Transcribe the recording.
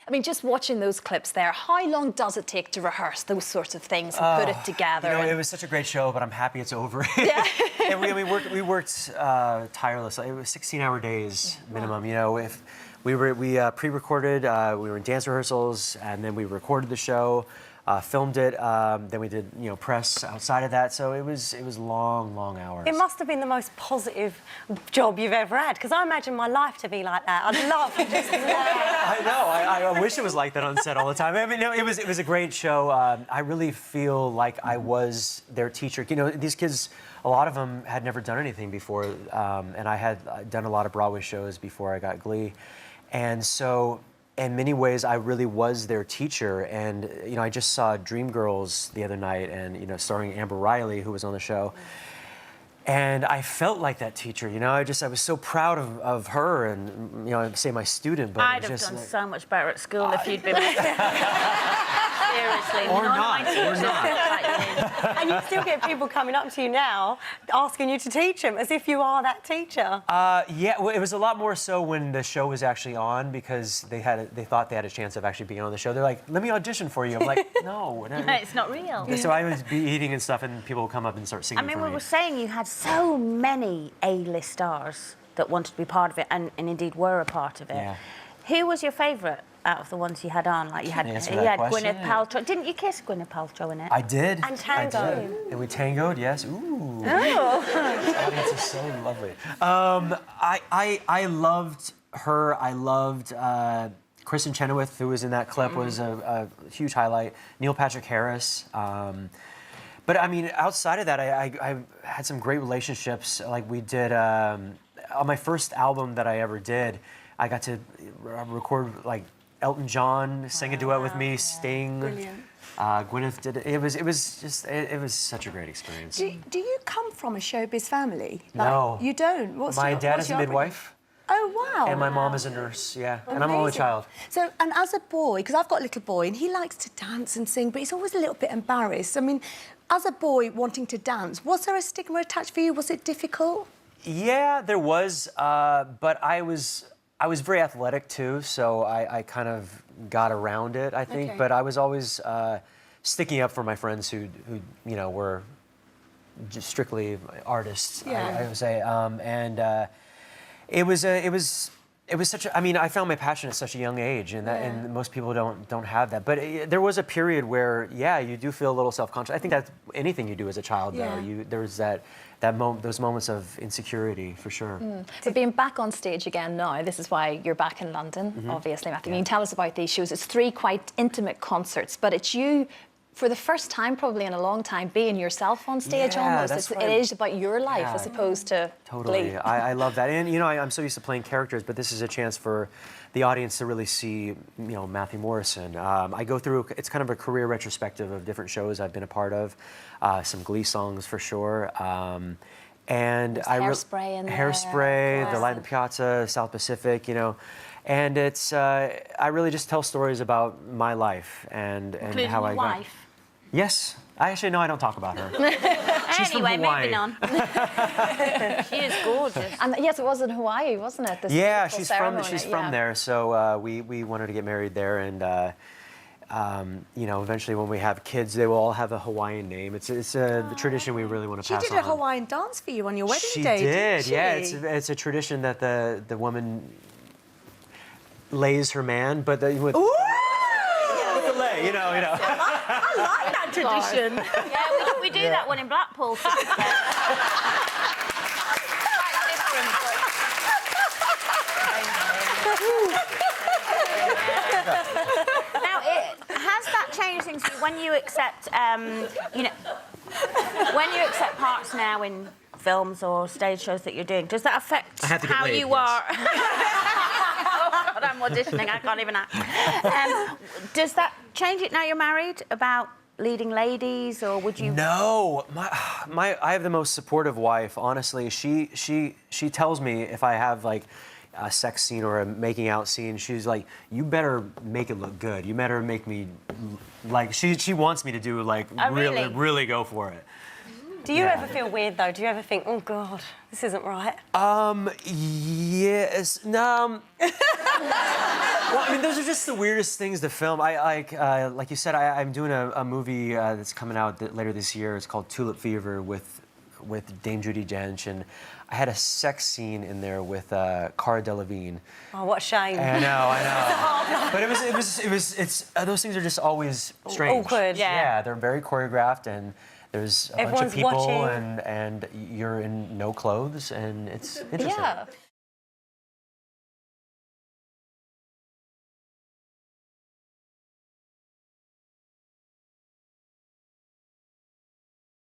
I mean, just watching those clips there, how long does it take to rehearse those sorts of things and put it together? You know, it was such a great show, but I'm happy it's over. Yeah. And we worked tirelessly. It was 16-hour days minimum. You know, if we pre-recorded, we were in dance rehearsals, and then we recorded the show. Filmed it, then we did, you know, press outside of that. So it was long hours. It must have been the most positive job you've ever had, because I imagine my life to be like that. I'd love to just... I know. I wish it was like that on set all the time. I mean, no, it was a great show. I really feel like I was their teacher. You know, these kids, a lot of them had never done anything before, and I had done a lot of Broadway shows before I got Glee, and so. In many ways, I really was their teacher, and you know, I just saw Dreamgirls the other night, and you know, starring Amber Riley, who was on the show, and I felt like that teacher. You know, I was so proud of her, and you know, I'd say my student, but I'd have done so much better at school if you'd been. Seriously, or not. And you still get people coming up to you now asking you to teach them, as if you are that teacher. Yeah, well, it was a lot more so when the show was actually on, because they thought they had a chance of actually being on the show. They're like, "Let me audition for you." I'm like, "No, it's not real." So I would be eating and stuff, and people would come up and start singing. I mean, for we me. were saying you had so many A-list stars that wanted to be part of it, and indeed were a part of it. Yeah. Who was your favourite out of the ones you had on? Like you had Gwyneth Paltrow. Didn't you kiss Gwyneth Paltrow in it? I did. And tango. I did. And we tangoed, yes. Ooh. Oh. This audience is so lovely. I loved her. I loved Kristen Chenoweth, who was in that clip, was a huge highlight. Neil Patrick Harris. But I mean, outside of that, I had some great relationships. Like we did on my first album that I ever did, I got to record like Elton John sang a duet with me, Sting. Brilliant. Gwyneth did it. It was such a great experience. Do you come from a showbiz family? No. You don't? My dad is a midwife. Oh, wow. And my mom is a nurse, yeah. And I'm an only child. So, and as a boy, because I've got a little boy, and he likes to dance and sing, but he's always a little bit embarrassed. I mean, as a boy wanting to dance, was there a stigma attached for you? Was it difficult? Yeah, there was, but I was very athletic too, so I kind of got around it, I think. Okay. But I was always sticking up for my friends who you know, were just strictly artists, Yeah. I would say. It was such a, I mean, I found my passion at such a young age, and and most people don't have that. But there was a period where, yeah, you do feel a little self-conscious. I think that's anything you do as a child, though. There's those moments of insecurity, for sure. So being back on stage again now, this is why you're back in London, obviously, Matthew. You can tell us about these shows. It's 3 quite intimate concerts, but it's you, for the first time probably in a long time, being yourself on stage almost. It is about your life as opposed to Totally. Glee. I love that. And, you know, I'm so used to playing characters, but this is a chance for the audience to really see, you know, Matthew Morrison. I go through, it's kind of a career retrospective of different shows I've been a part of, some Glee songs for sure. And Hairspray in there. Hairspray, The Light in the Piazza, South Pacific, you know. And it's, I really just tell stories about my life and Including how your I got... wife. Yes. No, I don't talk about her. She's from Anyway, Hawaii. moving on. She is gorgeous. And yes, it was in Hawaii, wasn't it? This Yeah, beautiful she's ceremony, from there. So we wanted to get married there, and you know, eventually when we have kids, they will all have a Hawaiian name. It's the tradition we really want to pass on. She did a Hawaiian dance for you on your wedding day, didn't she? Yeah. It's a tradition that the woman lays her man, but with the lay, you know. I like that tradition. Yeah, we do that one in Blackpool. Quite different. Now, has that changed things for you when you accept, you know, when you accept parts now in films or stage shows that you're doing? Does that affect how you are? Oh God, I'm auditioning. I can't even act. Does that change it now you're married about leading ladies, or would you? No, I have the most supportive wife. Honestly, she tells me if I have like a sex scene or a making out scene, she's like, you better make it look good. You better make me like. She wants me to do like really go for it. Do you ever feel weird though? Do you ever think, oh God, this isn't right? Yes. No. Well, I mean, those are just the weirdest things to film. Like you said, I'm doing a movie that's coming out later this year. It's called Tulip Fever with Dame Judi Dench, and I had a sex scene in there with Cara Delevingne. Oh, what a shame. I know. But it's those things are just always strange. Awkward. Yeah, they're very choreographed, and there's a bunch of Everyone's people, watching. and you're in no clothes, and it's interesting. Yeah.